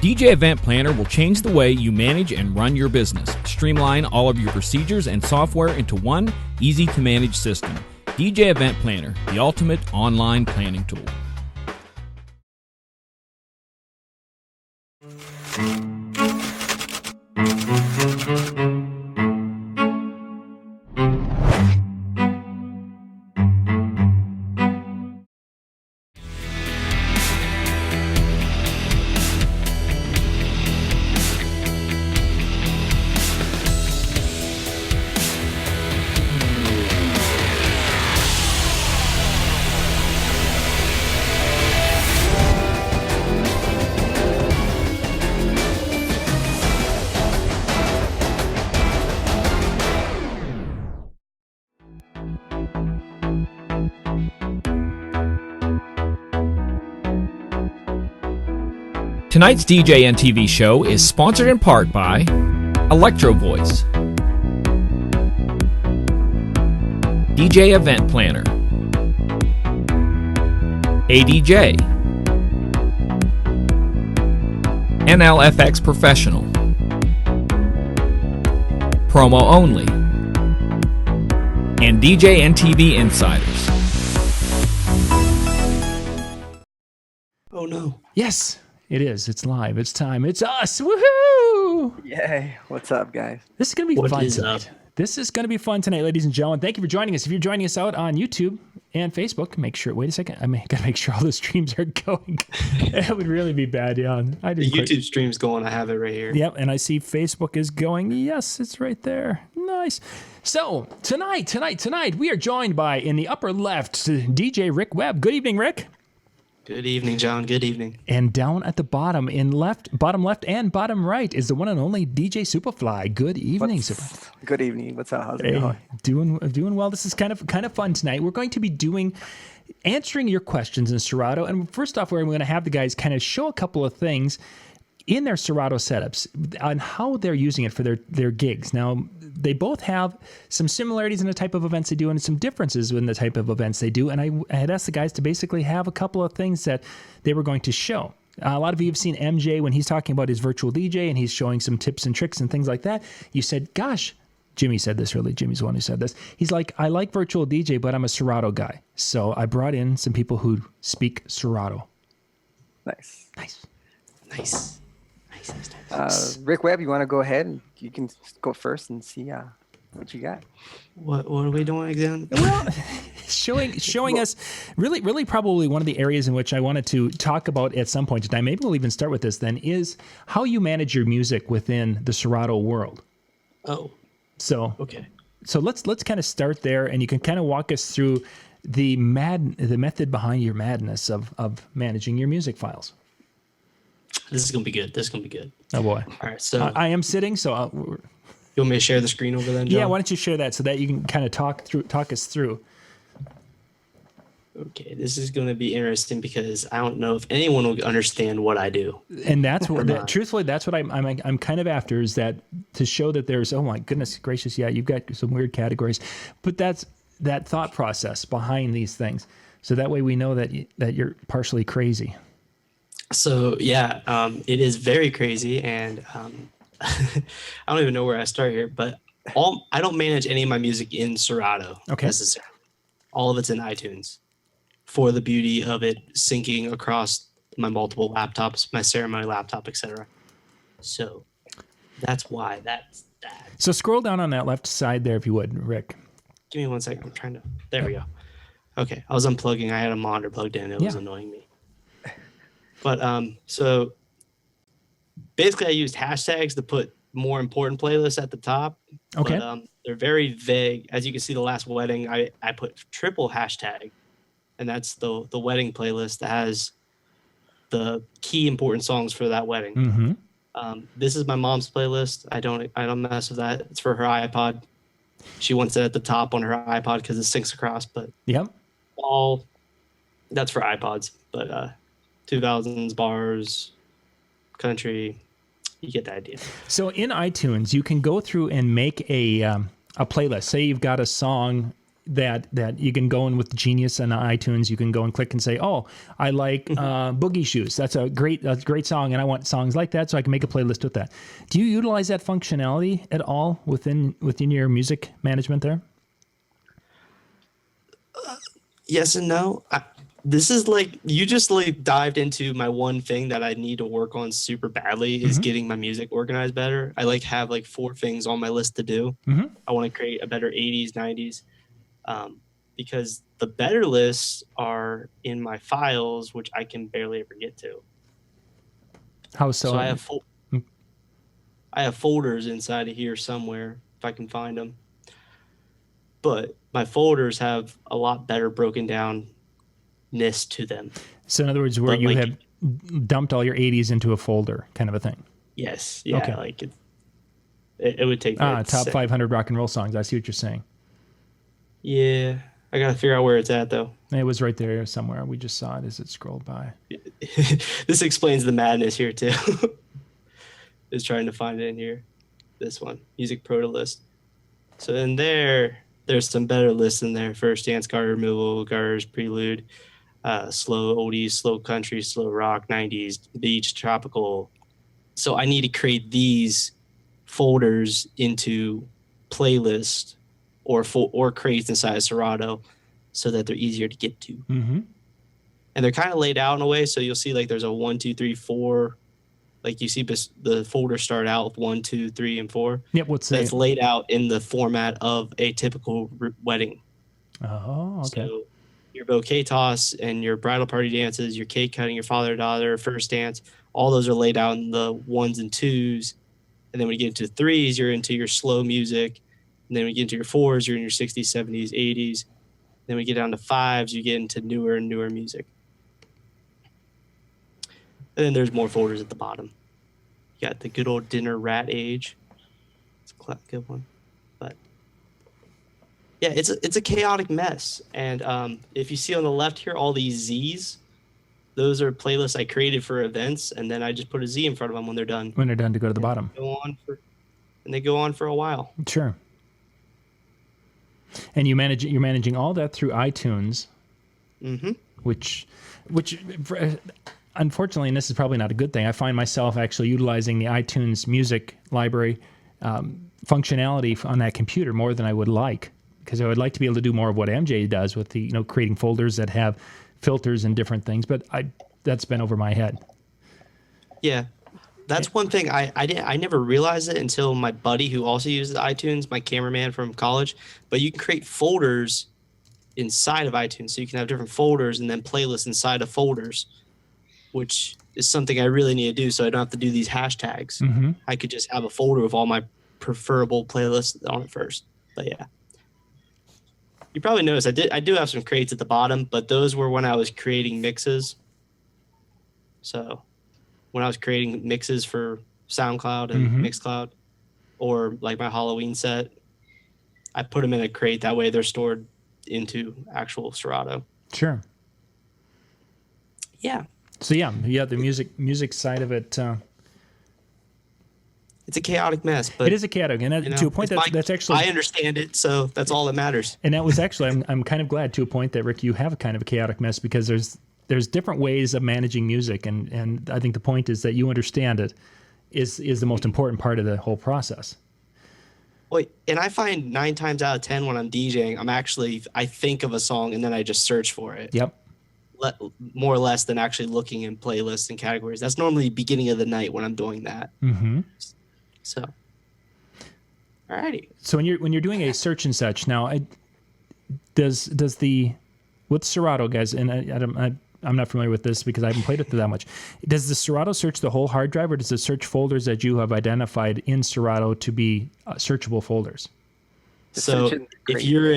DJ Event Planner will change the way you manage and run your business. Streamline all of your procedures and software into one easy-to-manage system. DJ Event Planner, the ultimate online planning tool. Tonight's DJNTV show is sponsored in part by Electro Voice, DJ Event Planner, ADJ, NLFX Professional, Promo Only, and DJNTV Insiders. Oh no. Yes. It is. It's live. It's time. It's us. Woohoo! Yay. What's up, guys? This is going to be fun tonight. This is going to be fun tonight, ladies and gentlemen. Thank you for joining us. If you're joining us out on YouTube and Facebook, make sure, wait a second. I got to make sure all the streams are going. It would really be bad, yeah. The YouTube stream's going. I have it right here. Yep, and I see Facebook is going. Yes, it's right there. Nice. So, tonight, we are joined by, in the upper left, DJ Rick Webb. Good evening, Rick. Good evening, John. Good evening. And down at the bottom, bottom left and bottom right, is the one and only DJ Superfly. Good evening, Superfly. Good evening. What's up? How's it going? Doing well. This is kind of fun tonight. We're going to be answering your questions in Serato. And first off, we're going to have the guys kind of show a couple of things in their Serato setups on how they're using it for their gigs. Now, they both have some similarities in the type of events they do and some differences in the type of events they do. And I had asked the guys to basically have a couple of things that they were going to show. A lot of you have seen MJ when he's talking about his virtual DJ and he's showing some tips and tricks and things like that. You said, gosh, Jimmy said this really. Jimmy's the one who said this. He's like, I like virtual DJ, but I'm a Serato guy. So I brought in some people who speak Serato. Nice. Rick Webb, you want to go ahead and you can go first and see what you got. What are we doing again? Well, showing us really probably one of the areas in which I wanted to talk about at some point in time. Maybe we'll even start with this then, is how you manage your music within the Serato world. Oh. So okay. So let's kind of start there, and you can kind of walk us through the method behind your madness of managing your music files. This is gonna be good. Oh boy! All right, so I am sitting. So you want me to share the screen over then, John? Yeah, why don't you share that so that you can kind of talk us through. Okay, this is going to be interesting because I don't know if anyone will understand what I do. And that's what, truthfully, that's what I'm kind of after, is that to show that there's, oh my goodness gracious, yeah, you've got some weird categories, but that's that thought process behind these things, so that way we know that you're partially crazy. So yeah, it is very crazy, and I don't even know where I start here, but I don't manage any of my music in Serato necessarily. All of it's in iTunes, for the beauty of it syncing across my multiple laptops, my ceremony laptop, etc. So that's why that's that. So scroll down on that left side there, if you would, Rick. Give me 1 second. I'm trying to. There we go. Okay, I was unplugging. I had a monitor plugged in. It was annoying me. But so basically, I used hashtags to put more important playlists at the top. Okay. But, they're very vague. As you can see, the last wedding, I put triple hashtag, and that's the wedding playlist that has the key important songs for that wedding. Mm-hmm. This is my mom's playlist. I don't mess with that. It's for her iPod. She wants it at the top on her iPod because it syncs across. But that's for iPods. But 2000s bars, country. You get the idea. So in iTunes, you can go through and make a playlist. Say you've got a song that you can go in with Genius and iTunes. You can go and click and say, "Oh, I like Boogie Shoes. That's a great song, and I want songs like that, so I can make a playlist with that." Do you utilize that functionality at all within your music management there? Yes and no. This is like you just like dived into my one thing that I need to work on super badly is getting my music organized better. I like have like 4 things on my list to do. I want to create a better 80s, 90s, because the better lists are in my files, which I can barely ever get to. How so? So I have folders inside of here somewhere if I can find them. But my folders have a lot better broken downness to them. So in other words, where you have dumped all your 80s into a folder kind of a thing. Yes. Yeah. Okay. Like it would take top 500 rock and roll songs. I see what you're saying. Yeah. I got to figure out where it's at though. It was right there somewhere. We just saw it as it scrolled by. This explains the madness here too. Is trying to find it in here. This one, Music Proto List. So in there's some better lists in there. First Dance, Guard Removal, Gutters, Prelude, slow oldies, slow country, slow rock, 90s, beach, tropical. So I need to create these folders into playlists or crates inside of Serato so that they're easier to get to. And they're kind of laid out in a way. So you'll see like there's a 1, 2, 3, 4. Like you see the folder start out with 1, 2, 3, and 4. Yep, what's that? That's laid out in the format of a typical wedding. Oh, okay. So your bouquet toss and your bridal party dances, your cake cutting, your father-daughter, first dance, all those are laid out in the 1s and 2s. And then when you get into 3s, you're into your slow music. And then when you get into your 4s, you're in your 60s, 70s, 80s. Then when you get down to 5s, you get into newer and newer music. And then there's more folders at the bottom. You got the good old dinner rat age. It's a good one. But yeah, it's a chaotic mess. And if you see on the left here, all these Z's, those are playlists I created for events, and then I just put a Z in front of them when they're done. When they're done to go to the bottom. They go on for a while. Sure. And you're managing all that through iTunes, which unfortunately, and this is probably not a good thing, I find myself actually utilizing the iTunes music library functionality on that computer more than I would like, because I would like to be able to do more of what MJ does with the creating folders that have filters and different things. But that's been over my head. Yeah. That's one thing I never realized it until my buddy who also uses iTunes, my cameraman from college. But you can create folders inside of iTunes, so you can have different folders and then playlists inside of folders, which is something I really need to do so I don't have to do these hashtags. I could just have a folder with all my preferable playlists on it first. But yeah. You probably noticed I do have some crates at the bottom, but those were when I was creating mixes. So when I was creating mixes for SoundCloud and Mixcloud, or like my Halloween set, I put them in a crate. That way they're stored into actual Serato. Sure. Yeah. So yeah, the music side of it. It's a chaotic mess, but it is a chaotic, and to a point that's actually I understand it, so that's all that matters. And that was actually I'm kind of glad to a point that Rick, you have a kind of a chaotic mess, because there's different ways of managing music, and I think the point is that you understand it is the most important part of the whole process. Well, and I find 9 times out of 10 when I'm DJing, I think of a song and then I just search for it. Yep. More or less than actually looking in playlists and categories. That's normally the beginning of the night when I'm doing that. So, alrighty. So when you're doing a search and such now, with Serato, guys, and I'm not familiar with this because I haven't played with it that much. Does the Serato search the whole hard drive, or does it search folders that you have identified in Serato to be searchable folders? So if you're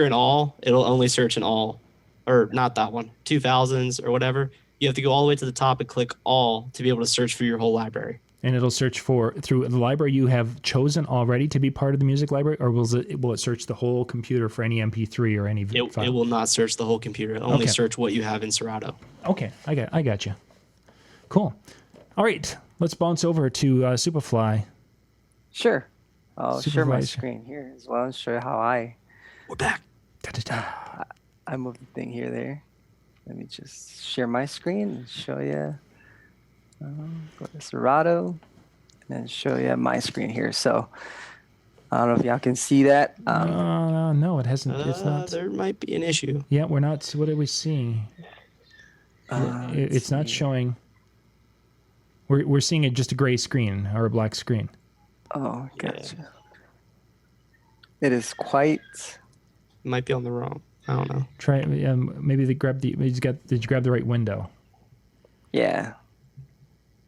in all, it'll only search in all, or not that one, 2000s or whatever. You have to go all the way to the top and click all to be able to search for your whole library. And it'll search through the library you have chosen already to be part of the music library, or will it search the whole computer for any MP3 or any file? It will not search the whole computer. It'll only search what you have in Serato. Okay, I got you. Cool. All right, let's bounce over to Superfly. Sure. I'll share my screen here as well and show you how I We're back. I moved the thing here, there. Let me just share my screen and show you. Go to Serato and then show you my screen here. So I don't know if y'all can see that. No, it hasn't. It's not. There might be an issue. Yeah, we're not. What are we seeing? It's not showing. We're seeing it just a gray screen or a black screen. Oh, gotcha. Yeah. It is quite. Might be on the wrong. I don't know. Try. Maybe they grabbed the. Did you grab the right window? Yeah.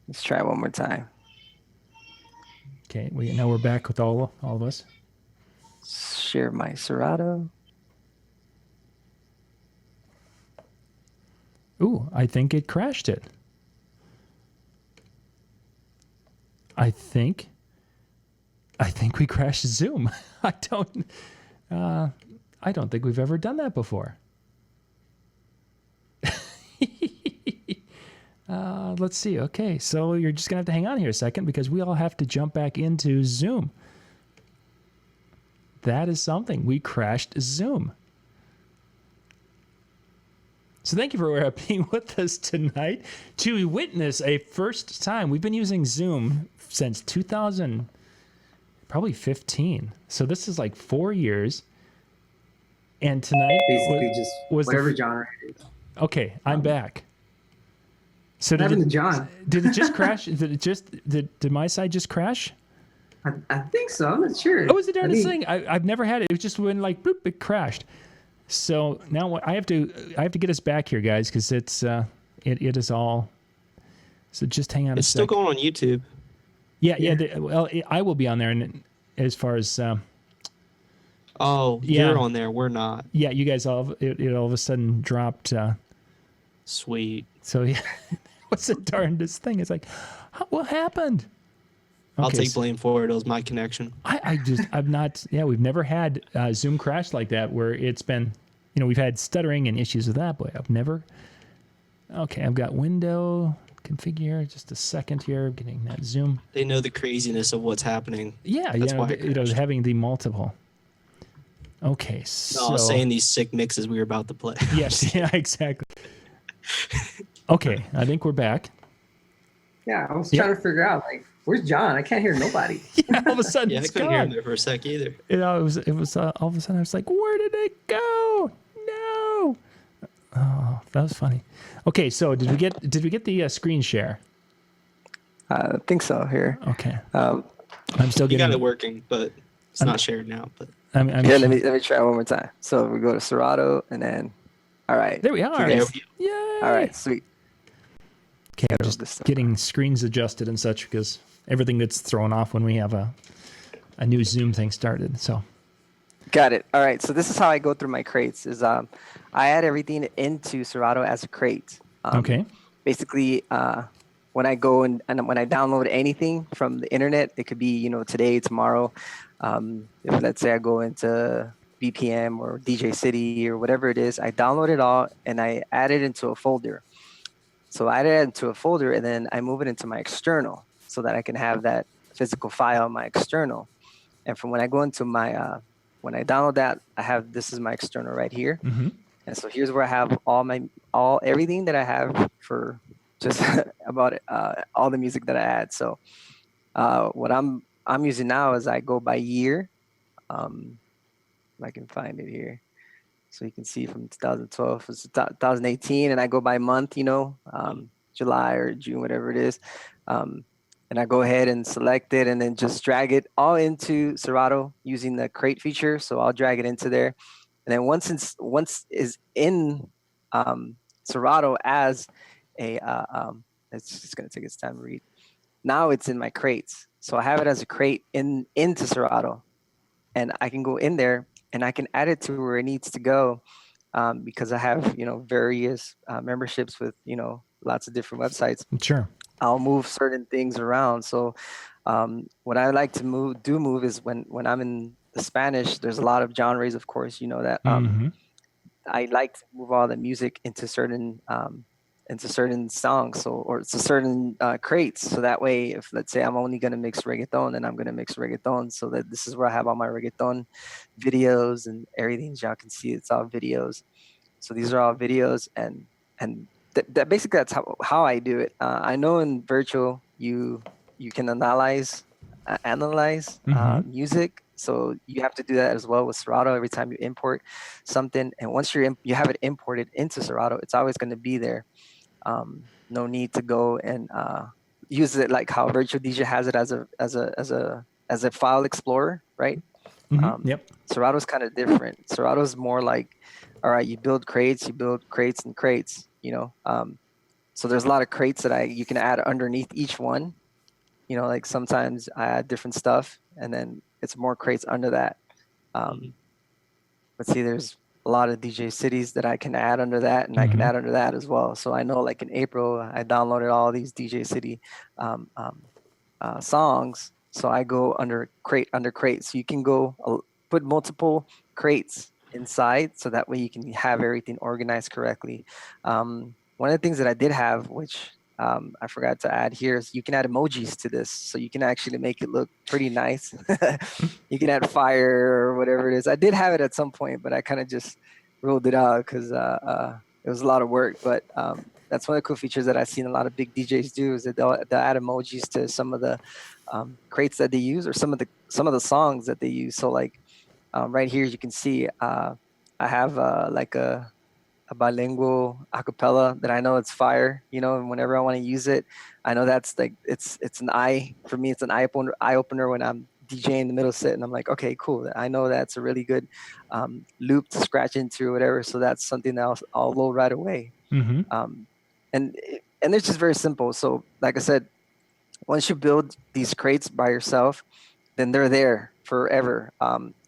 Let's try it one more time. Okay. Now we're back with all of us. Share my Serato. Ooh, I think it crashed it. I think we crashed Zoom. I don't think we've ever done that before. Let's see. Okay, so you're just gonna have to hang on here a second because we all have to jump back into Zoom. That is something. We crashed Zoom. So thank you for being with us tonight to witness a first time. We've been using Zoom since 2015. So this is like 4 years. And tonight basically just whatever genre it is. Okay, I'm back. So John? Did it just crash? Did my side just crash? I think so. I'm not sure. Oh, was the darndest thing. I've never had it. It was just when like boop, it crashed. So now I have to get us back here, guys, because it is all. So just hang on. It's still going on YouTube. Yeah. I will be on there, and as far as. You're on there. We're not. Yeah, you guys all of a sudden dropped. Sweet. So yeah, what's the darndest thing? It's like, what happened? Okay, I'll take blame for it. It was my connection. I'm not. Yeah, we've never had Zoom crash like that where it's been, we've had stuttering and issues with that, but I've never. Okay, I've got window configure. Just a second here, getting that Zoom. They know the craziness of what's happening. Yeah, that's why having the multiple. Okay, so I was saying these sick mixes we were about to play. Yes, yeah, exactly. Okay, I think we're back. Yeah, I was trying to figure out where's John? I can't hear nobody. Yeah, all of a sudden, I couldn't hear him there for a sec either. It was all of a sudden I was like, where did it go? No. Oh, that was funny. Okay, so did we get the screen share? I think so. Here. Okay. I'm still getting. You got it working, but it's not shared now. But let me try one more time. So we go to Serato and then, all right. There we are. Yay! All right, sweet. Okay, I'm just getting screens adjusted and such because everything gets thrown off when we have a new Zoom thing started. So. Got it. All right. So this is how I go through my crates. Is I add everything into Serato as a crate. Okay. Basically, when I go and when I download anything from the internet, it could be today, tomorrow. If let's say I go into BPM or DJ City or whatever it is, I download it all and I add it into a folder. So I add it into a folder and then I move it into my external so that I can have that physical file in my external. And from when I go into my when I download that, this is my external right here. Mm-hmm. And so here's where I have everything that I have for just about all the music that I add. So what I'm using now is I go by year. If I can find it here. So you can see from 2012 to 2018, and I go by month, July or June, whatever it is. And I go ahead and select it and then just drag it all into Serato using the crate feature. So I'll drag it into there. And then once is in Serato as a, it's just going to take its time to read. Now it's in my crates. So I have it as a crate into Serato. And I can go in there and I can add it to where it needs to go because I have, various memberships with, lots of different websites. Sure. I'll move certain things around. So what I like to move is when I'm in the Spanish, there's a lot of genres, of course, that Mm-hmm. I like to move all the music into certain into certain songs, or to certain crates. So that way, if let's say I'm only gonna mix reggaeton, then I'm gonna mix reggaeton. So that this is where I have all my reggaeton videos and everything. As y'all can see, it's all videos. So these are all videos, and that basically that's how I do it. I know in virtual you can analyze music. So you have to do that as well with Serato every time you import something. And once you have it imported into Serato, it's always going to be there. No need to go and use it like how Virtual DJ has it as a file explorer, right? Yep. Serato's kind of different. Serato's more like, all right, you build crates and crates, you know. So there's a lot of crates that you can add underneath each one. You know, like sometimes I add different stuff, and then it's more crates under that. Let's see, there's a lot of DJ cities that I can add under that, and I can add under that as well. So I know, like in April, I downloaded all these DJ city songs. So I go under crate. So you can go put multiple crates inside, so that way you can have everything organized correctly. One of the things that I did have, which I forgot to add here, is you can add emojis to this, so you can actually make it look pretty nice. You can add fire or whatever it is. I did have it at some point, but I kind of just ruled it out because it was a lot of work. But that's one of the cool features that I've seen a lot of big DJs do, is that they'll add emojis to some of the crates that they use, or some of the songs that they use. So like right here, you can see I have like a bilingual acapella that I know it's fire, you know, and whenever I want to use it, I know that's like, it's an eye, for me, it's an eye opener when I'm DJing the middle set, and I'm like, okay, cool. I know that's a really good loop to scratch into or whatever. So that's something that I'll load right away. And it's just very simple. So like I said, once you build these crates by yourself, then they're there forever.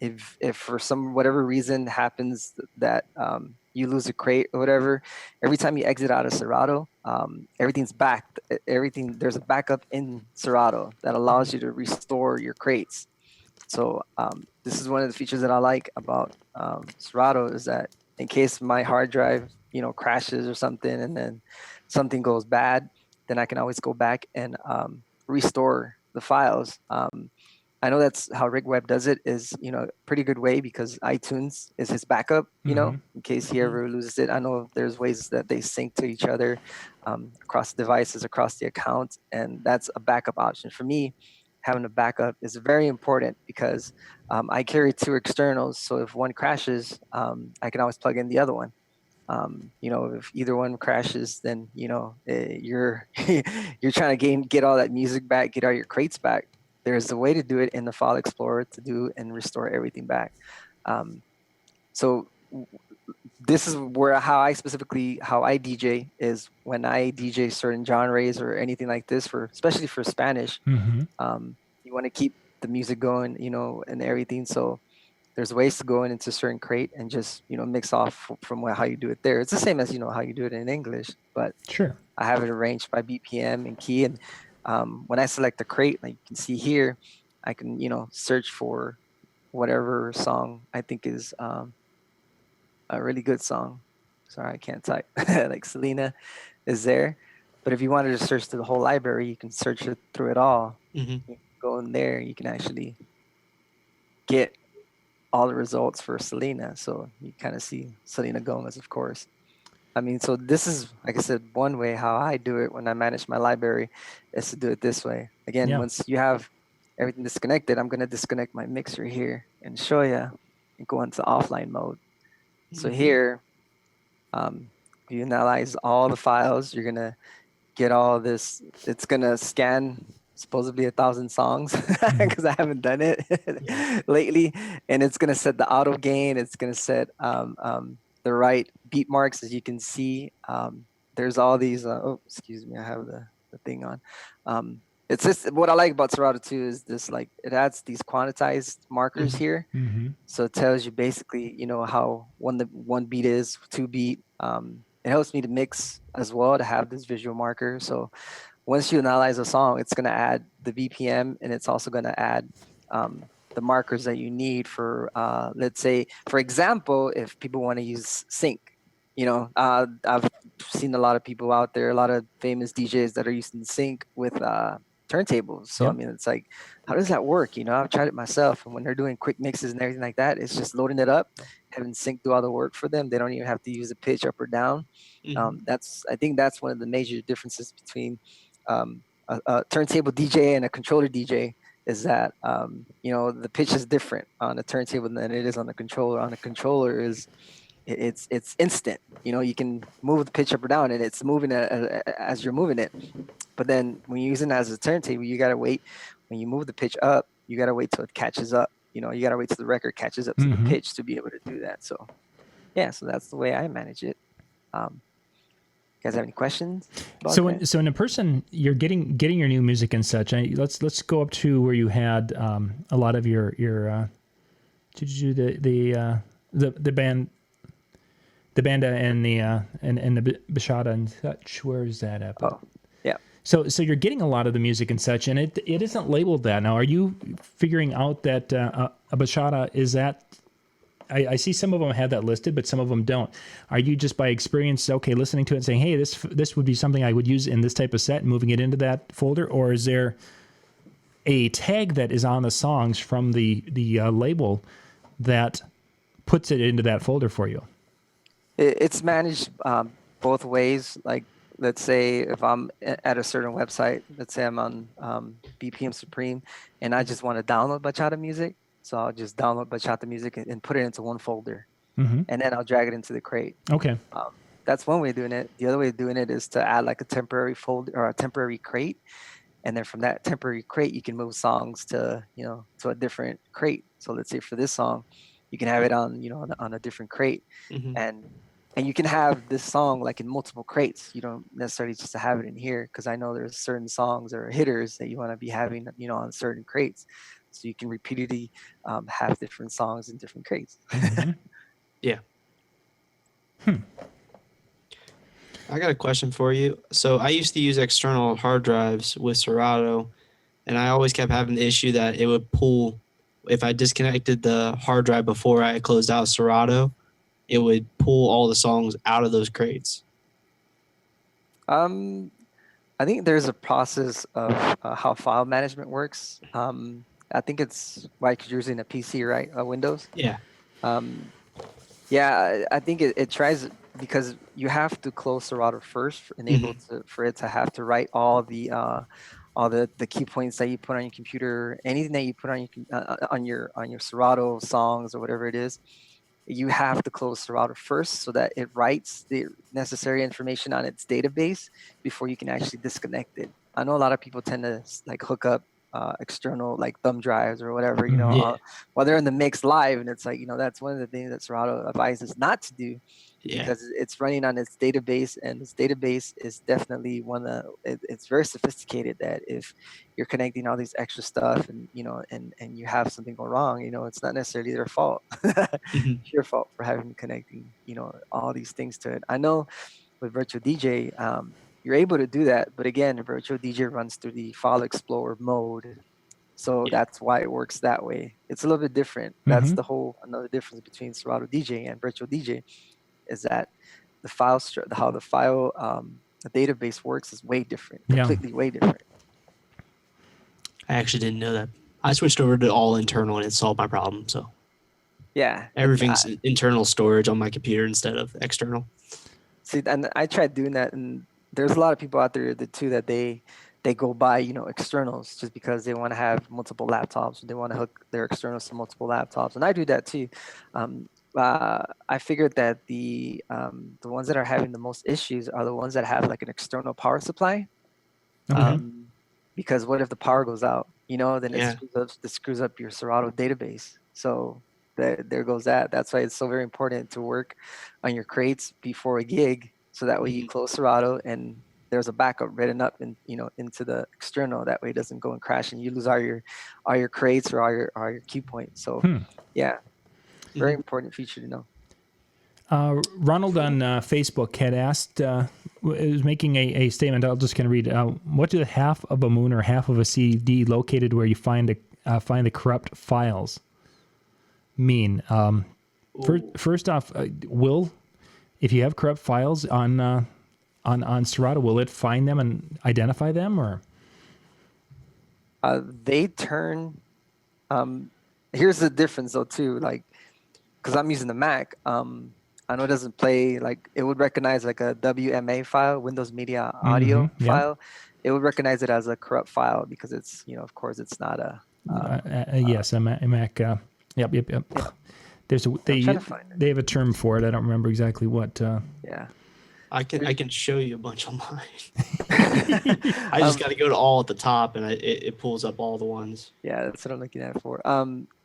If for whatever reason happens that you lose a crate or whatever, every time you exit out of Serato, everything's backed. There's a backup in Serato that allows you to restore your crates. So this is one of the features that I like about Serato, is that in case my hard drive, you know, crashes or something, and then something goes bad, then I can always go back and restore the files. I know that's how Rick Webb does it, is, you know, a pretty good way, because iTunes is his backup, you know, in case he ever loses it. I know there's ways that they sync to each other across devices, across the account, and that's a backup option. For me, having a backup is very important, because I carry two externals. So if one crashes, I can always plug in the other one. You know, if either one crashes, then, you know, you're trying to get all that music back, get all your crates back. There's a way to do it in the File Explorer to do and restore everything back. So this is how I DJ is when I DJ certain genres or anything like this, especially for Spanish. You want to keep the music going, you know, and everything. So there's ways to go into certain crate and just, you know, mix off from how you do it there. It's the same as, you know, how you do it in English, but sure, I have it arranged by BPM and key. And when I select the crate, like you can see here, I can, you know, search for whatever song I think is a really good song. Sorry, I can't type. Like Selena is there. But if you wanted to search through the whole library, you can search it through it all. You can go in there, you can actually get all the results for Selena. So you kind of see Selena Gomez, of course. I mean, so this is, like I said, one way how I do it when I manage my library, is to do it this way. Again, once you have everything disconnected, I'm going to disconnect my mixer here and show you and go into offline mode. So here, you analyze all the files. You're going to get all this. It's going to scan supposedly 1,000 songs, because I haven't done it lately. And it's going to set the auto gain. It's going to set the right beat marks. As you can see, there's all these, excuse me, I have the thing on. It's just, what I like about Serato too is this, like, it adds these quantized markers here. So it tells you basically, you know, how one beat is, 2 beat. It helps me to mix as well, to have this visual marker. So once you analyze a song, it's going to add the BPM, and it's also going to add the markers that you need for, let's say, for example, if people want to use sync. I've seen a lot of people out there, a lot of famous DJs that are using sync with turntables. So I mean, it's like, how does that work? I've tried it myself, and when they're doing quick mixes and everything like that, it's just loading it up, having sync do all the work for them. They don't even have to use a pitch up or down. I think that's one of the major differences between a turntable DJ and a controller DJ, is that the pitch is different on a turntable than it is on a controller. On a controller it's instant. You can move the pitch up or down, and it's moving as you're moving it. But then when you're using it as a turntable, you gotta wait. When you move the pitch up, you gotta wait till it catches up. You gotta wait till the record catches up to the pitch to be able to do that. So yeah, so that's the way I manage it. You guys have any questions? So when a person, you're getting your new music and such, let's go up to where you had a lot of your did you do the band, the banda and the bachata and such? Where is that at? Oh, yeah. So you're getting a lot of the music and such, and it isn't labeled that. Now, are you figuring out that a bachata is that? I see some of them have that listed, but some of them don't. Are you just by experience, listening to it and saying, hey, this would be something I would use in this type of set, and moving it into that folder? Or is there a tag that is on the songs from the label that puts it into that folder for you? It's managed both ways. Like, let's say if I'm at a certain website, let's say I'm on BPM Supreme, and I just want to download bachata music. So I'll just download bachata music and put it into one folder, and then I'll drag it into the crate. Okay. That's one way of doing it. The other way of doing it is to add like a temporary folder or a temporary crate, and then from that temporary crate, you can move songs to to a different crate. So let's say for this song, you can have it on on a different crate, and you can have this song like in multiple crates. You don't necessarily just have it in here, because I know there's certain songs or hitters that you want to be having on certain crates. So you can repeatedly have different songs in different crates. Yeah. I got a question for you. So I used to use external hard drives with Serato, and I always kept having the issue that it would pull. If I disconnected the hard drive before I closed out Serato, it would pull all the songs out of those crates. I think there's a process of how file management works. I think it's like you're using a PC, right? Windows. Yeah. Yeah, I think it tries, because you have to close Serato first for it to have to write all the key points that you put on your computer, anything that you put on your Serato songs or whatever it is. You have to close Serato first so that it writes the necessary information on its database before you can actually disconnect it. I know a lot of people tend to like hook up external like thumb drives or whatever, while they're in the mix live, and it's like that's one of the things that Serato advises not to do, because it's running on its database, and its database is definitely it's very sophisticated, that if you're connecting all these extra stuff and and you have something go wrong, it's not necessarily their fault. It's your fault for having connecting all these things to it. I know with Virtual DJ, you're able to do that, but again, Virtual DJ runs through the File Explorer mode, so that's why it works that way. It's a little bit different. That's another difference between Serato DJ and Virtual DJ, is that the database works is way different, completely way different. I actually didn't know that. I switched over to all internal, and it solved my problem. So yeah, everything's internal storage on my computer instead of external. See, and I tried doing that, and there's a lot of people out there that they go buy externals just because they want to have multiple laptops, and they want to hook their externals to multiple laptops, and I do that too. I figured that the ones that are having the most issues are the ones that have like an external power supply. Because what if the power goes out? Then it screws up your Serato database. So there goes that. That's why it's so very important to work on your crates before a gig, so that way you close Serato and there's a backup written up into the external. That way it doesn't go and crash and you lose all your crates or all your key points. So yeah, very important feature to know. Ronald on Facebook had asked, was making a statement. I'll just kind of read. What do half of a moon or half of a CD located where you find the corrupt files mean? First off, Will, if you have corrupt files on Serato, will it find them and identify them, or? They turn. Here's the difference though too, like, because I'm using the Mac. I know it doesn't play, like, it would recognize like a WMA file, Windows Media Audio file. It would recognize it as a corrupt file because it's, of course, it's not a. Yes, a Mac. Yep. There's they have a term for it. I don't remember exactly what. Yeah. I can show you a bunch on mine. I just got to go to all at the top, and it pulls up all the ones. Yeah, that's what I'm looking at for.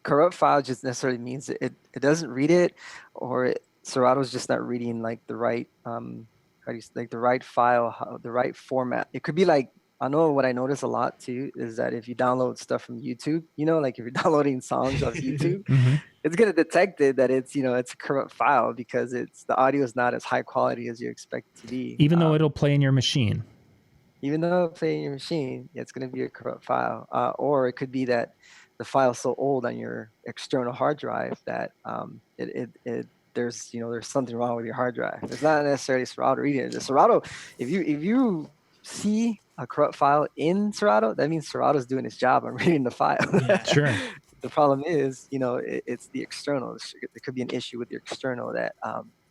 Corrupt file just necessarily means it doesn't read it, or Serato's just not reading like the right the right file, the right format. It could be like, I know what I notice a lot too is that if you download stuff from YouTube, like if you're downloading songs off YouTube, it's gonna detect it that it's it's a corrupt file because the audio is not as high quality as you expect it to be. Even though it'll play in your machine. Even though it'll play in your machine, it's gonna be a corrupt file. Or it could be that the file's so old on your external hard drive that there's something wrong with your hard drive. It's not necessarily Serato reading it. The Serato, if you see a corrupt file in Serato, that means Serato's doing its job on reading the file. Yeah, sure. The problem is, it's the external. There could be an issue with the external that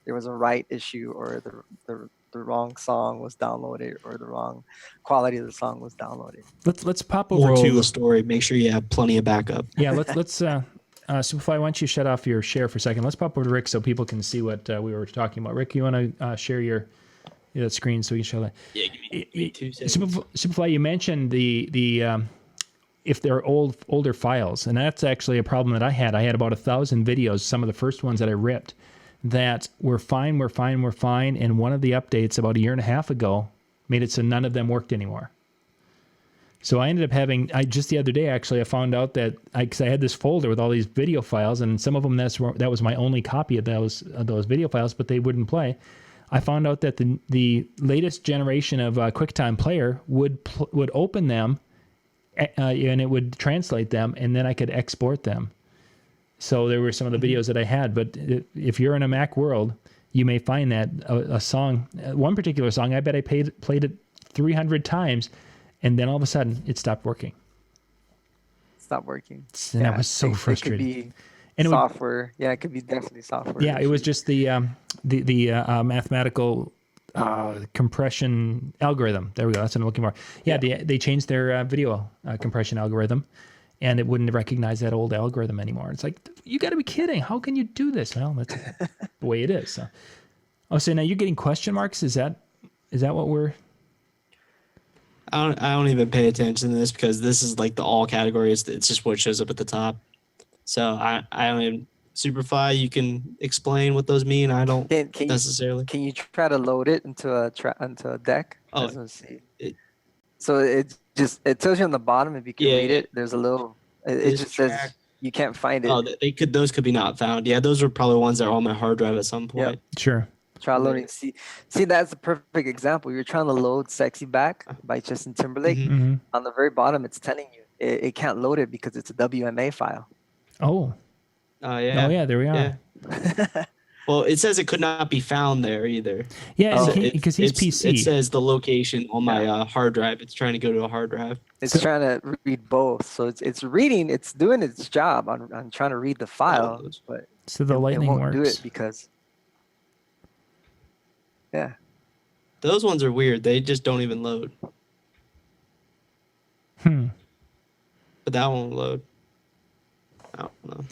there was a write issue, or the wrong song was downloaded, or the wrong quality of the song was downloaded. Let's pop over Moral to of the story. Make sure you have plenty of backup. Yeah, let's Superfly, why don't you shut off your share for a second? Let's pop over to Rick so people can see what we were talking about. Rick, you want to share your screen so we can show that? Yeah, give me 2 seconds. Superfly, you mentioned the if they're older files, and that's actually a problem that I had. I had about 1,000 videos, some of the first ones that I ripped, that were fine, and one of the updates about 1.5 years ago made it so none of them worked anymore. So I ended up having, just the other day, actually, I found out that, because I had this folder with all these video files, and some of them, that was my only copy of those video files, but they wouldn't play. I found out that the latest generation of QuickTime Player would open them, and it would translate them, and then I could export them. So there were some of the videos that I had, but if you're in a Mac world, you may find that a song, one particular song, I bet I played it 300 times, and then all of a sudden, it stopped working. Stop working. And I was so frustrated. It could be software. It could be definitely software. Yeah, it was just the mathematical compression algorithm. There we go. That's what I'm looking for. Yeah. They changed their video compression algorithm, and it wouldn't recognize that old algorithm anymore. It's like, you got to be kidding. How can you do this? Well, that's the way it is. So now you're getting question marks? Is that what we're... I don't even pay attention to this because this is like the all category. It's just what shows up at the top. So I don't even... Superfly, you can explain what those mean. I don't necessarily. Can you try to load it into a deck? Oh, so it tells you on the bottom if you can read it. There's a little. It just says you can't find it. Oh, those could be not found. Yeah, those are probably ones that are on my hard drive at some point. Yep. Sure. Try loading. See, that's a perfect example. You're trying to load "Sexy Back" by Justin Timberlake. Mm-hmm. On the very bottom, it's telling you it can't load it because it's a WMA file. Oh. Oh yeah. There we are. Yeah. Well, it says it could not be found there either. Yeah, because he's PC. It says the location on my hard drive. It's trying to go to a hard drive. It's trying to read both. So it's reading. It's doing its job on trying to read the file, but so the lightning won't works. do it because. Yeah. Those ones are weird. They just don't even load. But that won't load. I don't know.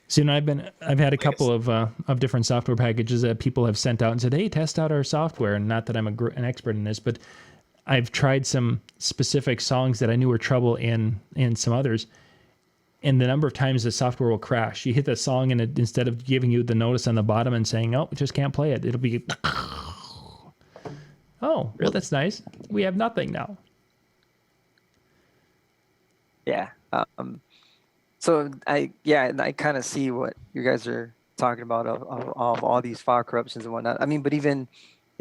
So I've had a couple of different software packages that people have sent out and said, "Hey, test out our software." And not that I'm an expert in this, but I've tried some specific songs that I knew were trouble in some others, and the number of times the software will crash. You hit the song, and instead of giving you the notice on the bottom and saying, "Oh, we just can't play it," it'll be, "Oh, well, that's nice. We have nothing now." Yeah. So I kind of see what you guys are talking about of all these file corruptions and whatnot. I mean, but even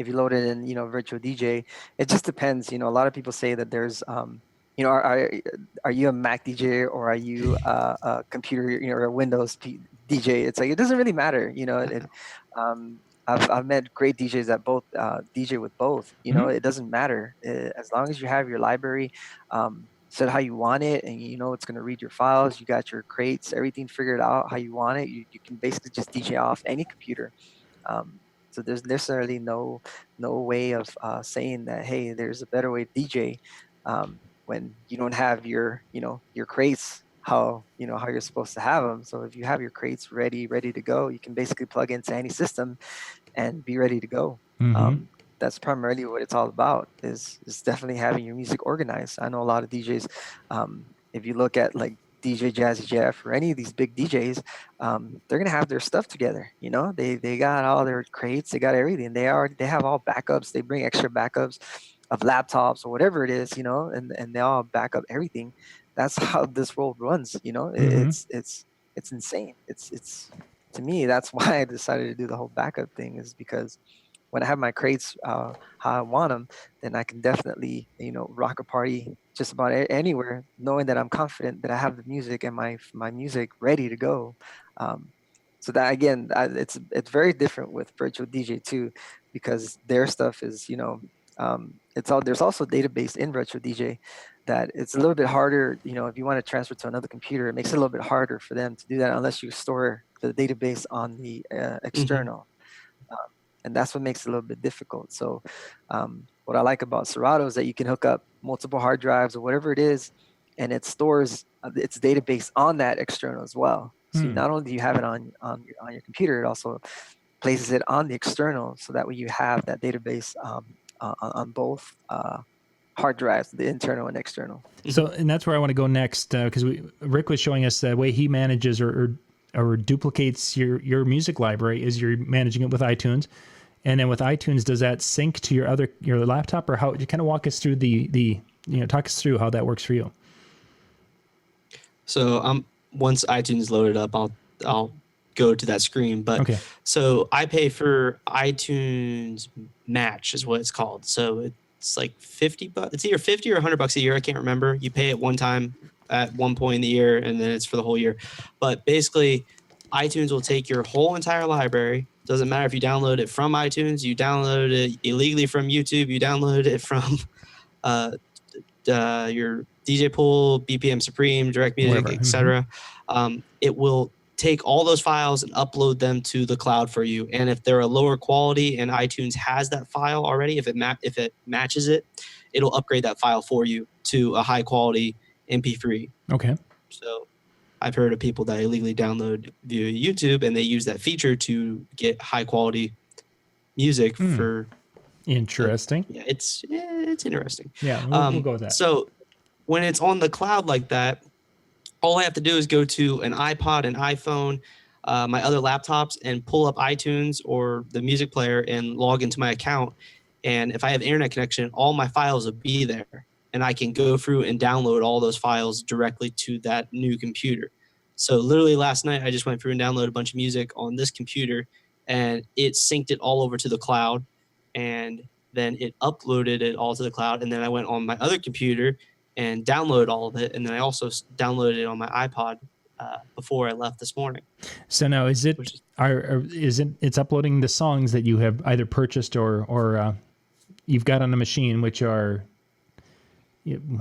if you load it in, Virtual DJ, it just depends. A lot of people say that there's, are you a Mac DJ or are you a computer, or a Windows DJ? It's like, it doesn't really matter. I've met great DJs that both DJ with both. You know, it doesn't matter as long as you have your library set how you want it, and you know it's going to read your files. You got your crates, everything figured out how you want it. You can basically just DJ off any computer. So there's necessarily no way of saying that, hey, there's a better way to DJ when you don't have your your crates how how you're supposed to have them. So if you have your crates ready to go, you can basically plug into any system and be ready to go. That's primarily what it's all about, is definitely having your music organized. I know a lot of DJs, if you look at like DJ Jazzy Jeff or any of these big DJs, they're gonna have their stuff together. You know, they got all their crates, they got everything. They have all backups. They bring extra backups of laptops or whatever it is, you know, and they all back up everything. That's how this world runs. You know, it's insane. It's to me, that's why I decided to do the whole backup thing, is because when I have my crates how I want them, then I can definitely rock a party just about anywhere, knowing that I'm confident that I have the music and my music ready to go. So that again, it's very different with virtual DJ too, because their stuff is there's also database in virtual DJ that it's a little bit harder. If you want to transfer to another computer, it makes it a little bit harder for them to do that unless you store the database on the external. And that's what makes it a little bit difficult. So what I like about Serato is that you can hook up multiple hard drives or whatever it is, and it stores its database on that external as well. So not only do you have it on your computer, it also places it on the external, so that way you have that database on both hard drives, the internal and external. So, and that's where I want to go next, because Rick was showing us the way he manages or duplicates your music library is you're managing it with iTunes. And then with iTunes, does that sync to your laptop, or how? You kind of walk us through talk us through how that works for you. So once iTunes is loaded up, I'll go to that screen. But okay. So I pay for iTunes Match is what it's called. So it's like $50. It's either $50 or $100 a year. I can't remember. You pay it one time at one point in the year, and then it's for the whole year. But basically, iTunes will take your whole entire library. Doesn't matter if you download it from iTunes, you download it illegally from YouTube, you download it from your DJ Pool, BPM Supreme, Direct Music, etc. It will take all those files and upload them to the cloud for you. And if they're a lower quality and iTunes has that file already, if it matches it, it'll upgrade that file for you to a high quality MP3. Okay. So I've heard of people that illegally download via YouTube, and they use that feature to get high quality music for. Interesting. Yeah, it's interesting. Yeah, we'll go with that. So when it's on the cloud like that, all I have to do is go to an iPod, an iPhone, my other laptops, and pull up iTunes or the music player and log into my account. And if I have internet connection, all my files will be there. And I can go through and download all those files directly to that new computer. So literally last night, I just went through and downloaded a bunch of music on this computer, and it synced it all over to the cloud, and then it uploaded it all to the cloud. And then I went on my other computer and downloaded all of it. And then I also downloaded it on my iPod before I left this morning. So now it's uploading the songs that you have either purchased or you've got on the machine, which are,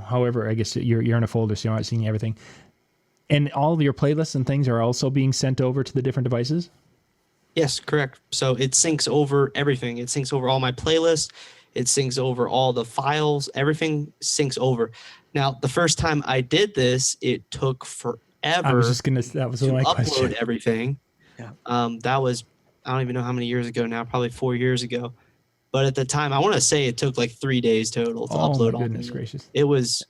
however, I guess you're in a folder, so you're not seeing everything. And all of your playlists and things are also being sent over to the different devices? Yes, correct. So it syncs over everything. It syncs over all my playlists. It syncs over all the files. Everything syncs over. Now, the first time I did this, it took forever. That was my question. Upload everything. Yeah. That was, I don't even know how many years ago now, probably 4 years ago. But at the time, I want to say it took like 3 days total to upload all. Oh, goodness gracious. It was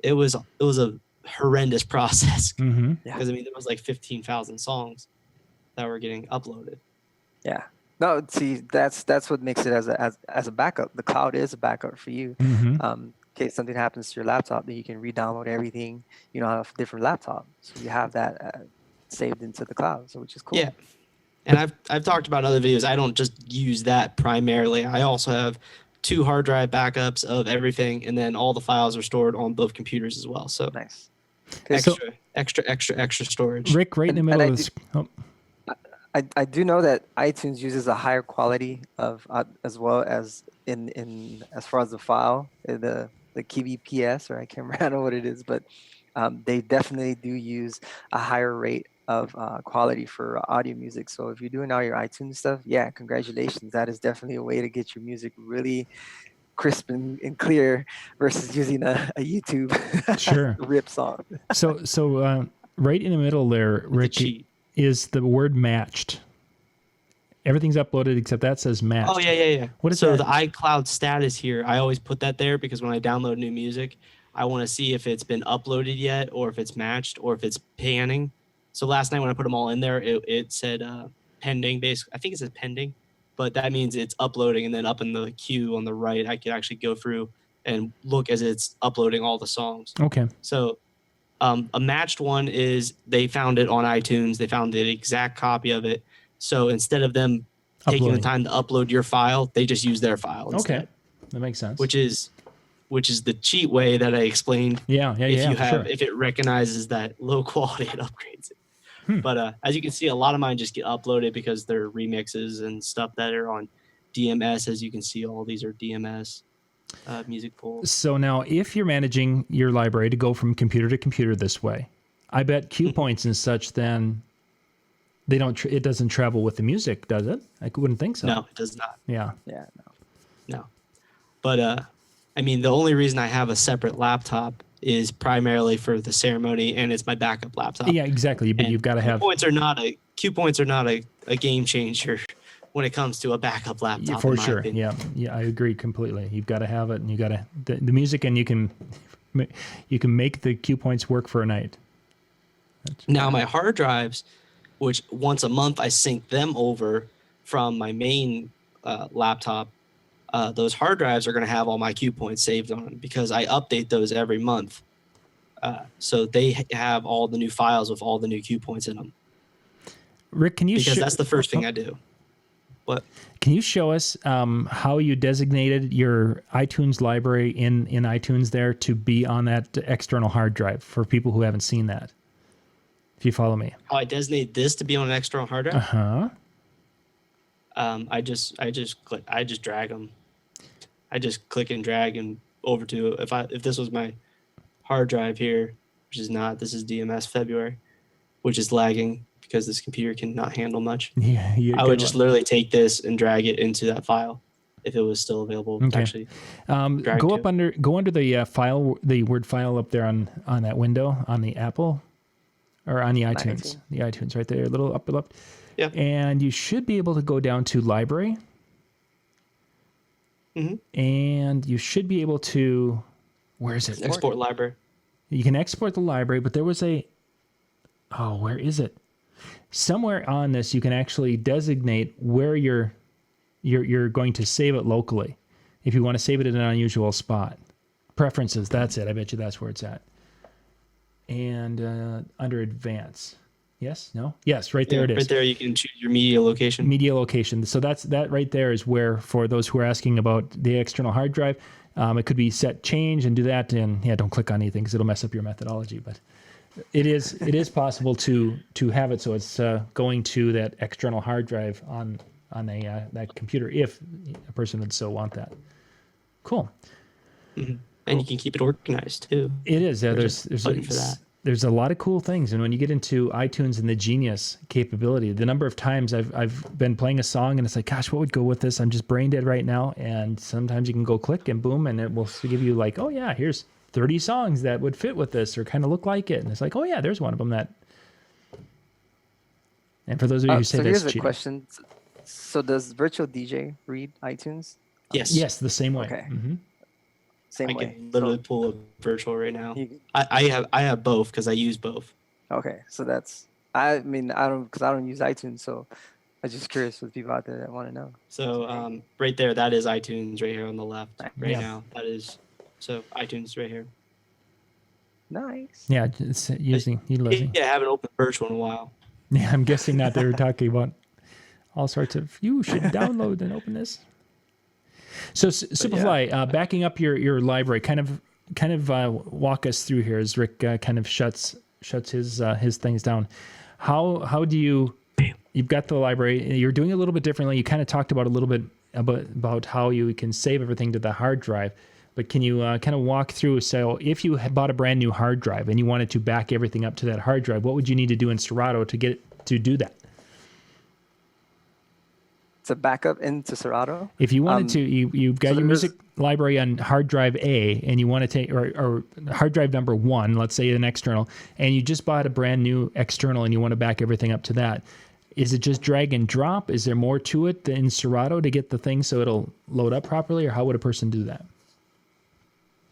a horrendous process. Mm-hmm. Because, I mean, there was like 15,000 songs that were getting uploaded. Yeah. No, see, that's what makes it as a backup. The cloud is a backup for you. Mm-hmm. In case something happens to your laptop, then you can re-download everything, on a different laptop. So you have that saved into the cloud, so which is cool. Yeah. And I've talked about other videos. I don't just use that primarily. I also have 2 hard drive backups of everything, and then all the files are stored on both computers as well. So nice. Extra storage. Rick, right in the middle of this. I do know that iTunes uses a higher quality of as well as in as far as the file, the kbps, or I can't remember, I don't know what it is, but they definitely do use a higher rate of quality for audio music. So if you're doing all your iTunes stuff, yeah, congratulations. That is definitely a way to get your music really crisp and clear versus using a YouTube Sure. rip song. So right in the middle there, Rick, is the word matched. Everything's uploaded except that says matched. Oh, yeah. What is so that? the iCloud status here, I always put that there because when I download new music, I want to see if it's been uploaded yet, or if it's matched, or if it's panning. So last night when I put them all in there, it said pending. Basically, I think it says pending, but that means it's uploading. And then up in the queue on the right, I could actually go through and look as it's uploading all the songs. Okay. So a matched one is they found it on iTunes. They found the exact copy of it. So instead of them taking the time to upload your file, they just use their file instead. Okay, that makes sense. Which is the cheat way that I explained. If it recognizes that low quality, it upgrades it. But as you can see, a lot of mine just get uploaded because they're remixes and stuff that are on DMS. As you can see, all these are DMS music pools. So now, if you're managing your library to go from computer to computer this way, I bet cue points and such then. They don't. It doesn't travel with the music, does it? I wouldn't think so. No, it does not. Yeah. No. But I mean, the only reason I have a separate laptop is primarily for the ceremony, and it's my backup laptop. Yeah, exactly. But you've got to have cue points are not a game changer when it comes to a backup laptop. Yeah, for sure. Yeah, I agree completely. You've got to have it, and you got to the music, and you can make the cue points work for a night. Now my hard drives, which once a month I sync them over from my main laptop. Those hard drives are going to have all my cue points saved on them because I update those every month. So they have all the new files with all the new cue points in them. Rick, can you? Because that's the first thing I do. What? Can you show us how you designated your iTunes library in iTunes there to be on that external hard drive for people who haven't seen that? If you follow me. How I designate this to be on an external hard drive? I just drag them. I just click and drag and over to if this was my hard drive here, which is not. This is DMS February, which is lagging because this computer cannot handle much. Yeah, I would just literally take this and drag it into that file if it was still available. Okay. Actually, go under the file, the word file up there on that window on the Apple. Or on the iTunes. The iTunes right there, a little upper left. Yeah. And you should be able to go down to library. Mm-hmm. And you should be able to, where is it? Export library. You can export the library, but there was where is it? Somewhere on this, you can actually designate where you're going to save it locally. If you want to save it in an unusual spot. Preferences, that's it. I bet you that's where it's at. And under advance. Yes? No? Yes, right there it is. Right there you can choose your media location. Media location. So that right there is where, for those who are asking about the external hard drive, it could be set change and do that. And don't click on anything because it'll mess up your methodology. But it is possible to have it so it's going to that external hard drive on that computer if a person would so want that. Cool. Mm-hmm. And you can keep it organized too. It is. There's a lot of cool things, and when you get into iTunes and the Genius capability, the number of times I've been playing a song and it's like, gosh, what would go with this? I'm just brain dead right now. And sometimes you can go click and boom, and it will give you like, oh yeah, here's 30 songs that would fit with this or kind of look like it. And it's like, oh yeah, there's one of them that. And for those of you who say that's cheating. So here's a question. So does Virtual DJ read iTunes? Yes. Yes, the same way. Okay. Mm-hmm. Same way. I can literally pull a virtual right now. I have both because I use both. Okay, so that's. I mean, I don't use iTunes, so I'm just curious with people out there that want to know. So right there, that is iTunes right here on the left now. That is iTunes right here. Nice. Yeah, it's utilizing. Yeah, I haven't opened virtual in a while. Yeah, I'm guessing that they were talking about all sorts of. You should download and open this. So Superfly, backing up your library, kind of walk us through here as Rick kind of shuts his things down. How do you you've got the library. You're doing it a little bit differently. You kind of talked about a little bit about how you can save everything to the hard drive. But can you kind of walk through? So if you had bought a brand new hard drive and you wanted to back everything up to that hard drive, what would you need to do in Serato to get to do that? To back up into Serato? If you wanted to, you've got your music library on hard drive A, and you want to take, or hard drive number 1, let's say an external, and you just bought a brand new external and you want to back everything up to that. Is it just drag and drop? Is there more to it than Serato to get the thing so it'll load up properly, or how would a person do that?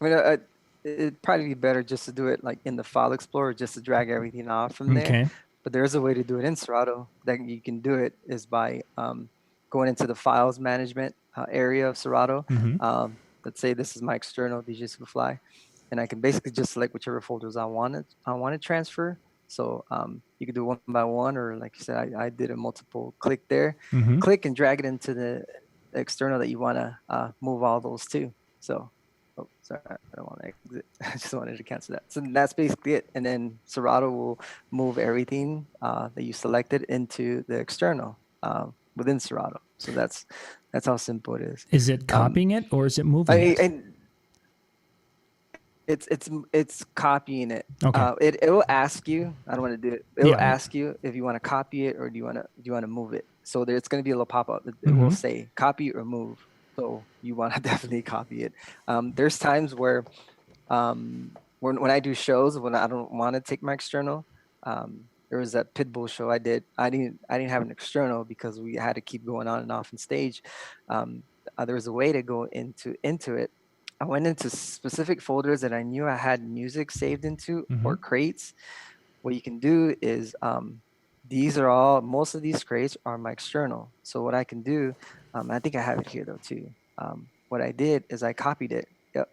I mean, it'd probably be better just to do it like in the File Explorer, just to drag everything off from there. Okay. But there is a way to do it in Serato. That you can do it is by going into the files management area of Serato. Let's say this is my external DJ Superfly, and I can basically just select whichever folders I want to transfer. So you can do one by one, or like you said, I did a multiple click there. Click and drag it into the external that you want to move all those to. So. Oh, sorry, I don't want to exit. I just wanted to cancel that. So that's basically it. And then Serato will move everything that you selected into the external within Serato. So that's how simple it is. Is it copying it, or is it moving it? It's copying it. Okay. It will ask you. I don't want to do it. It will ask you if you want to copy it or do you want to move it. So it's going to be a little pop up. It will say copy or move. So you want to definitely copy it. There's times where when I do shows, when I don't want to take my external, there was that Pitbull show I did. I didn't have an external because we had to keep going on and off on stage. There was a way to go into it. I went into specific folders that I knew I had music saved into or crates. What you can do is most of these crates are my external. So what I can do, I think I have it here though too. What I did is I copied it. Yep.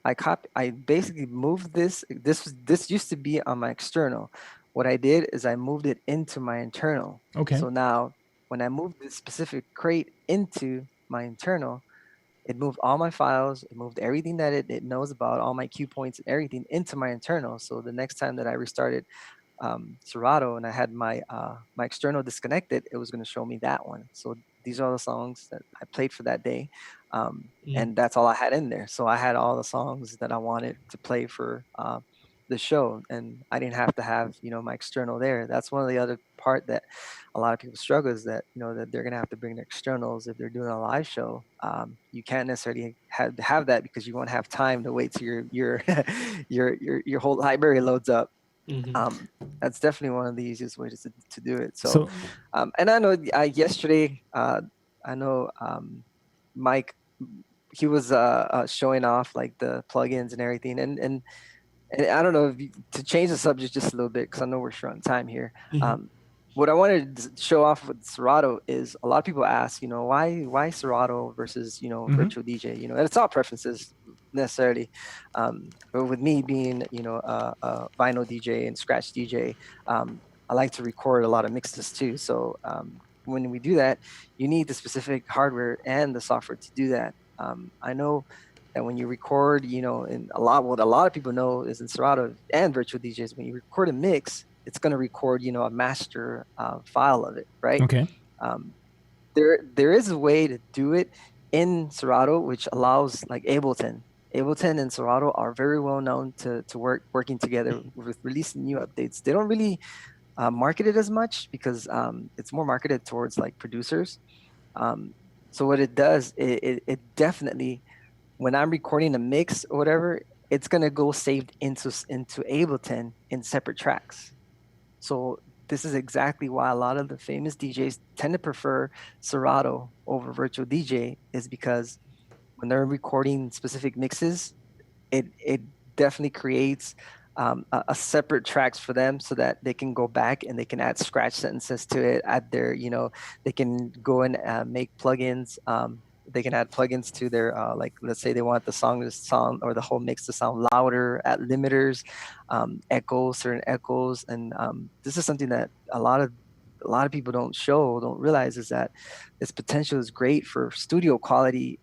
I basically moved this. This used to be on my external. What I did is I moved it into my internal. Okay. So now when I moved this specific crate into my internal, it moved all my files. It moved everything that it knows about, all my cue points and everything into my internal. So the next time that I restarted Serato and I had my external disconnected, it was going to show me that one. So these are all the songs that I played for that day. And that's all I had in there. So I had all the songs that I wanted to play for the show, and I didn't have to have, my external there. That's one of the other part that a lot of people struggle is that, that they're going to have to bring their externals if they're doing a live show. You can't necessarily have that because you won't have time to wait till your whole library loads up. That's definitely one of the easiest ways to do it. So and I know yesterday, I know Mike, he was showing off like the plugins and everything, and I don't know to change the subject just a little bit because I know we're short on time here. What I wanted to show off with Serato is a lot of people ask, why Serato versus virtual DJ, and it's all preferences necessarily. But with me being, a vinyl DJ and scratch DJ, I like to record a lot of mixes too. So when we do that, you need the specific hardware and the software to do that. I know that when you record, and what a lot of people know is in Serato and virtual DJs, when you record a mix, it's going to record, a master file of it, right? Okay. There is a way to do it in Serato, which allows like Ableton. Ableton and Serato are very well known to working together with releasing new updates. They don't really market it as much because it's more marketed towards like producers. So what it does, it definitely, when I'm recording a mix or whatever, it's gonna go saved into Ableton in separate tracks. So this is exactly why a lot of the famous DJs tend to prefer Serato over virtual DJ, is because when they're recording specific mixes, it definitely creates a separate tracks for them so that they can go back and they can add scratch sentences to it, add their, they can go and make plugins. They can add plugins to their, like, let's say they want the song to sound, or the whole mix to sound louder, add limiters, echoes, certain echoes. And this is something that a lot of people don't realize, is that its potential is great for studio quality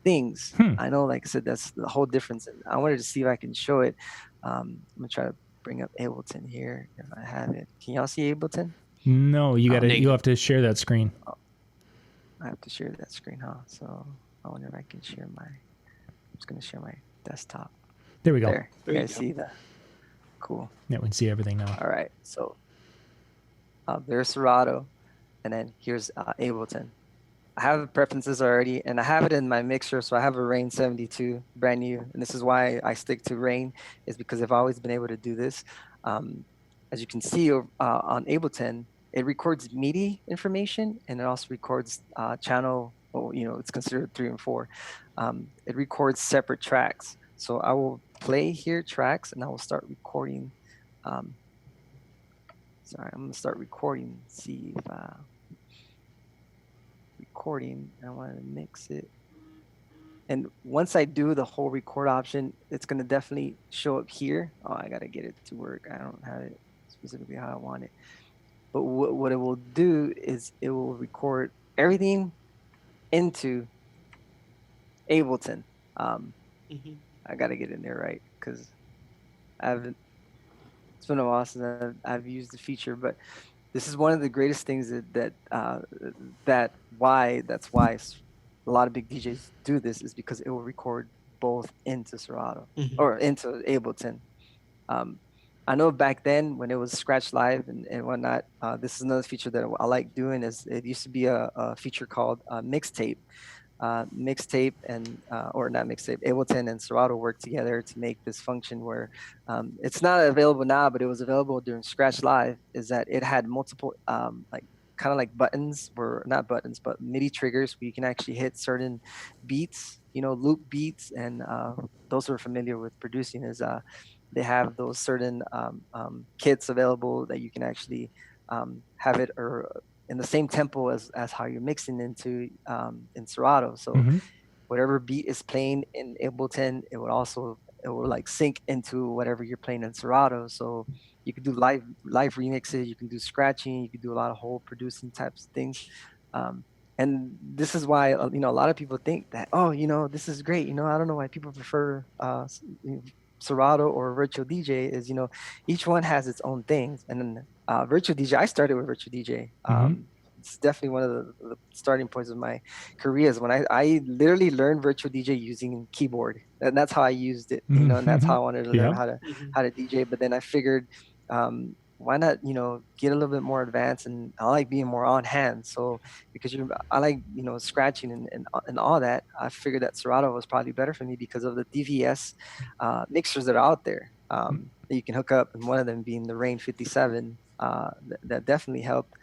things. I know, like I said, that's the whole difference. And I wanted to see if I can show it. I'm gonna try to bring up Ableton here if I have it. Can y'all see Ableton? No, you have to share that screen. Oh, I have to share that screen, huh? So I wonder if I can share I'm just going to share my desktop. There we go. There you guys see the, cool. Yeah, we can see everything now. All right, so there's Serato, and then here's Ableton. I have the preferences already, and I have it in my mixer, so I have a Rain 72, brand new, and this is why I stick to Rain, is because I've always been able to do this. As you can see on Ableton, it records MIDI information, and it also records channel, it's considered 3 and 4. It records separate tracks. So I will play here tracks, and I will start recording. Sorry, I'm gonna start recording, see if recording, I want to mix it. And once I do the whole record option, it's going to definitely show up here. Oh, I got to get it to work. I don't have it specifically how I want it. But what it will do is it will record everything into Ableton. I got to get in there right because it's been a while since I've used the feature, but this is one of the greatest things that's why a lot of big DJs do this, is because it will record both into Serato or into Ableton. I know back then when it was Scratch Live and whatnot, this is another feature that I like doing. Is it used to be a feature called mixtape. Mixtape and or not mixtape, Ableton and Serato work together to make this function where it's not available now, but it was available during Scratch Live. Is that it had multiple kind of like buttons, or not buttons, but MIDI triggers where you can actually hit certain beats, loop beats, and those who are familiar with producing is they have those certain kits available that you can actually have it or in the same tempo as how you're mixing into in Serato. So whatever beat is playing in Ableton, it will like sync into whatever you're playing in Serato. So you can do live remixes, you can do scratching, you can do a lot of whole producing types of things. And this is why a lot of people think that, this is great. I don't know why people prefer Serato or Virtual DJ. Is each one has its own things. And then Virtual DJ, I started with Virtual DJ. It's definitely one of the starting points of my career, is when I literally learned Virtual DJ using keyboard, and that's how I used it. And that's how I wanted to learn how to DJ. But then I figured, why not get a little bit more advanced, and I like being more on hand. So because I like scratching and all that, I figured that Serato was probably better for me because of the DVS mixers that are out there that you can hook up, and one of them being the Rain 57. That definitely helped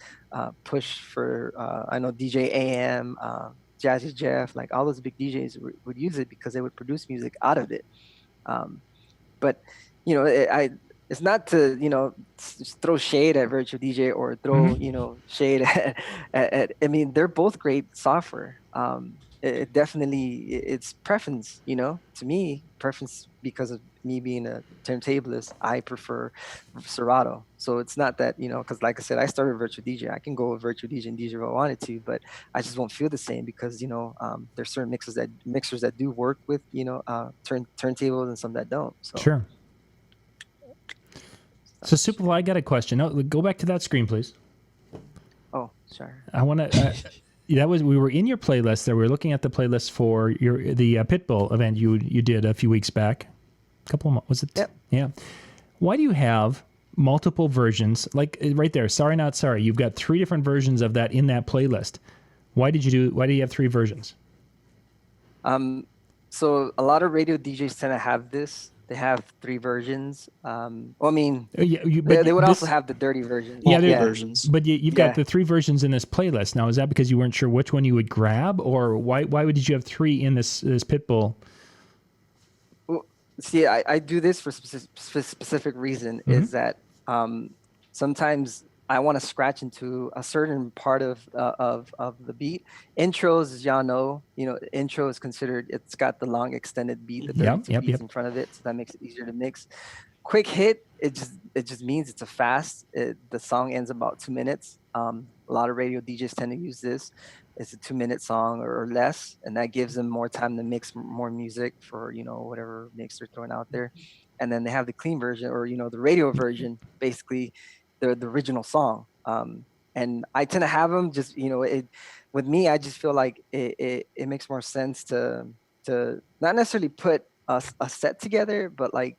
push for I know DJ AM, Jazzy Jeff, like all those big DJs would use it because they would produce music out of it. But it's not to just throw shade at Virtual DJ or throw shade at I mean, they're both great software. It definitely, it's preference, to me, preference because of me being a turntablist, I prefer Serato. So it's not that, because like I said, I started Virtual DJ. I can go with Virtual DJ and DJ if I wanted to, but I just won't feel the same because, there's certain mixers that do work with, turntables and some that don't. So. Sure. So Superfly, I got a question. Oh, go back to that screen, please. Oh, sorry. I want to... we were in your playlist there. We were looking at the playlist for the Pitbull event you did a few weeks back. A couple of months, was it? Yep. Yeah. Why do you have multiple versions? Like right there, Sorry Not Sorry. You've got 3 different versions of that in that playlist. Why do you have 3 versions? So a lot of radio DJs tend to have this. They have 3 versions. Well, I mean, they would also have the dirty version. Yeah, versions. But you've got the 3 versions in this playlist. Now, is that because you weren't sure which one you would grab, or why did you have 3 in this Pitbull? Well, see, I do this for specific reason. Is that sometimes I want to scratch into a certain part of the beat. Intros, as y'all know, intro is considered, it's got the long extended beat, the 32 beats in front of it, so that makes it easier to mix. Quick hit, it just means it's a fast. The song ends about 2 minutes. A lot of radio DJs tend to use this. It's a 2-minute song or less, and that gives them more time to mix more music for whatever mix they're throwing out there. And then they have the clean version, or the radio version, basically the original song. and I tend to have them just, with me, I just feel like it makes more sense to not necessarily put a set together, but like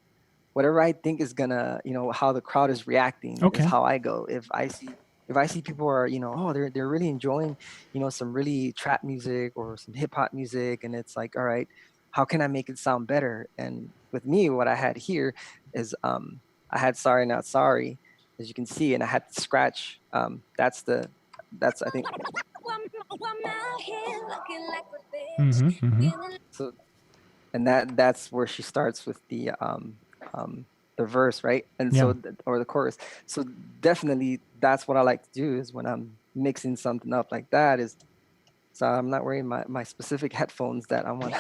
whatever I think is gonna, how the crowd is reacting is how I go. If I see people are, they're really enjoying, some really trap music or some hip hop music, and it's like, all right, how can I make it sound better? And with me, what I had here is I had Sorry Not Sorry, as you can see, and I had to scratch. That's I think. So, and that's where she starts with the verse, right? And so, or the chorus. So definitely, that's what I like to do is when I'm mixing something up like that. So I'm not wearing my specific headphones that I want.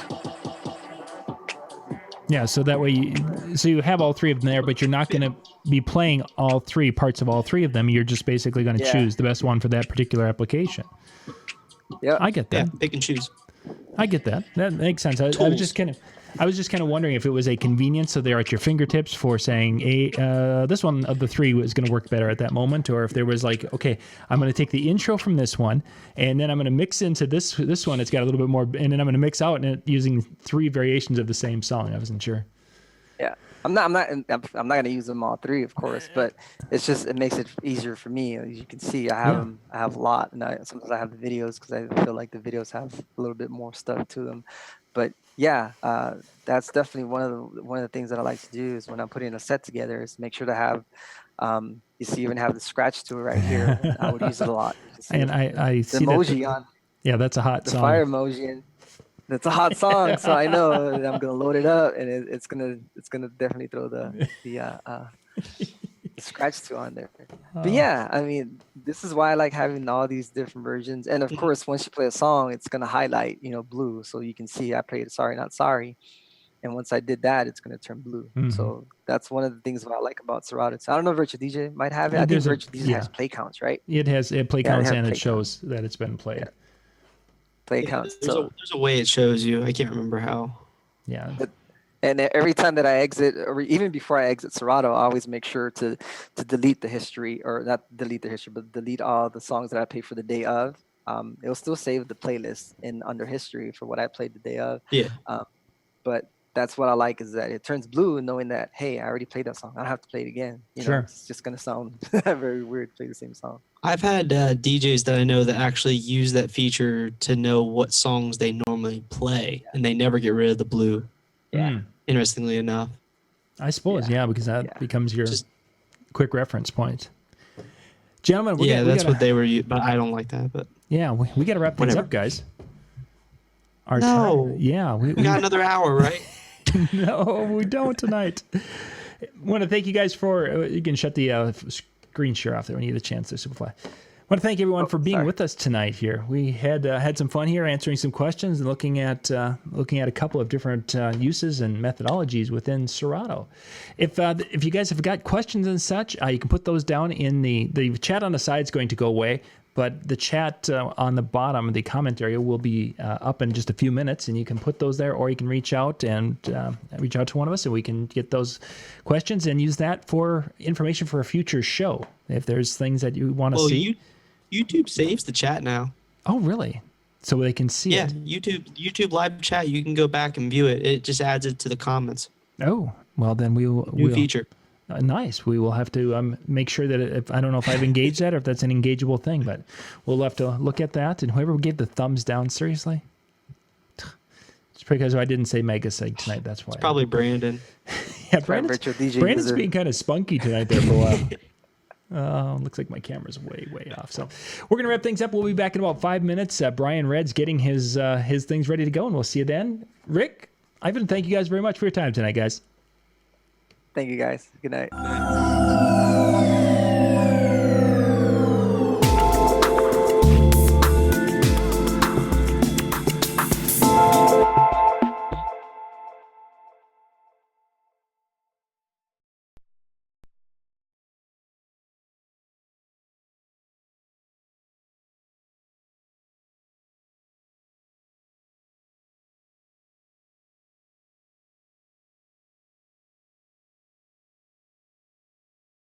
Yeah, so that way you have all three of them there, but you're not going to be playing all three parts of all three of them. You're just basically going to choose the best one for that particular application. Yeah, I get that. Yeah, pick and choose. I get that. That makes sense. I was just kind of wondering if it was a convenience, so they're at your fingertips for saying, this one of the three was going to work better at that moment, or if there was like, okay, I'm going to take the intro from this one, and then I'm going to mix into this one. It's got a little bit more, and then I'm going to mix out using three variations of the same song. I wasn't sure. Yeah, I'm not going to use them all three, of course, but it makes it easier for me. As you can see, I have a lot, and sometimes I have the videos because I feel like the videos have a little bit more stuff to them. But yeah, that's definitely one of the things that I like to do is when I'm putting a set together is make sure to have, you see, even have the scratch tool right here. I would use it a lot. And I see the emoji on. Yeah, that's a hot song. The fire emoji, and that's a hot song. So I know that I'm gonna load it up, and it's gonna definitely throw the scratch tool on there. But yeah, I mean, this is why I like having all these different versions. And of course, once you play a song, it's gonna highlight, blue, so you can see I played Sorry Not Sorry, and once I did that, it's gonna turn blue. So that's one of the things what I like about Serato. So I don't know if Virtual DJ might have it. I think Virtual DJ has play counts, right? It has play counts, and it shows that it's been played. Yeah. Play counts. There's a way it shows you. I can't remember how. Yeah. And every time that I exit, or even before I exit Serato, I always make sure to delete the history, or not delete the history, but delete all the songs that I played for the day of. It'll still save the playlist under history for what I played the day of. Yeah. But that's what I like is that it turns blue, knowing that, hey, I already played that song. I don't have to play it again. Sure. It's just gonna sound very weird to play the same song. I've had DJs that I know that actually use that feature to know what songs they normally play, and they never get rid of the blue. Yeah. Interestingly enough. I suppose, because that becomes your quick reference point. Gentlemen, that's what they were, but I don't like that. But yeah, we got to wrap things up, guys. Our time. Yeah, we got another hour, right? No, we don't tonight. I want to thank you guys for. You can shut the screen share off there when you get a chance to Superfly. I want to thank everyone for being with us tonight here. We had some fun here answering some questions and looking at a couple of different uses and methodologies within Serato. If you guys have got questions and such, you can put those down in the chat on the side is going to go away, but the chat on the bottom, the comment area, will be up in just a few minutes, and you can put those there, or you can reach out to one of us, and we can get those questions and use that for information for a future show. If there's things that you want to see. YouTube saves the chat now. Oh, really? So they can see it? Yeah, YouTube live chat, you can go back and view it. It just adds it to the comments. Oh, well, then we'll feature. Nice. We will have to make sure that I don't know if I've engaged that or if that's an engageable thing, but we'll have to look at that. And whoever gave the thumbs down, seriously? It's because I didn't say Mega Sig tonight. That's why. It's probably Brandon. Yeah, Brandon's being kind of spunky tonight there for a while. Looks like my camera's way off. So we're going to wrap things up. We'll be back in about 5 minutes. Brian Red's getting his things ready to go, and we'll see you then. Rick, Ivan, thank you guys very much for your time tonight, guys. Thank you, guys. Good night.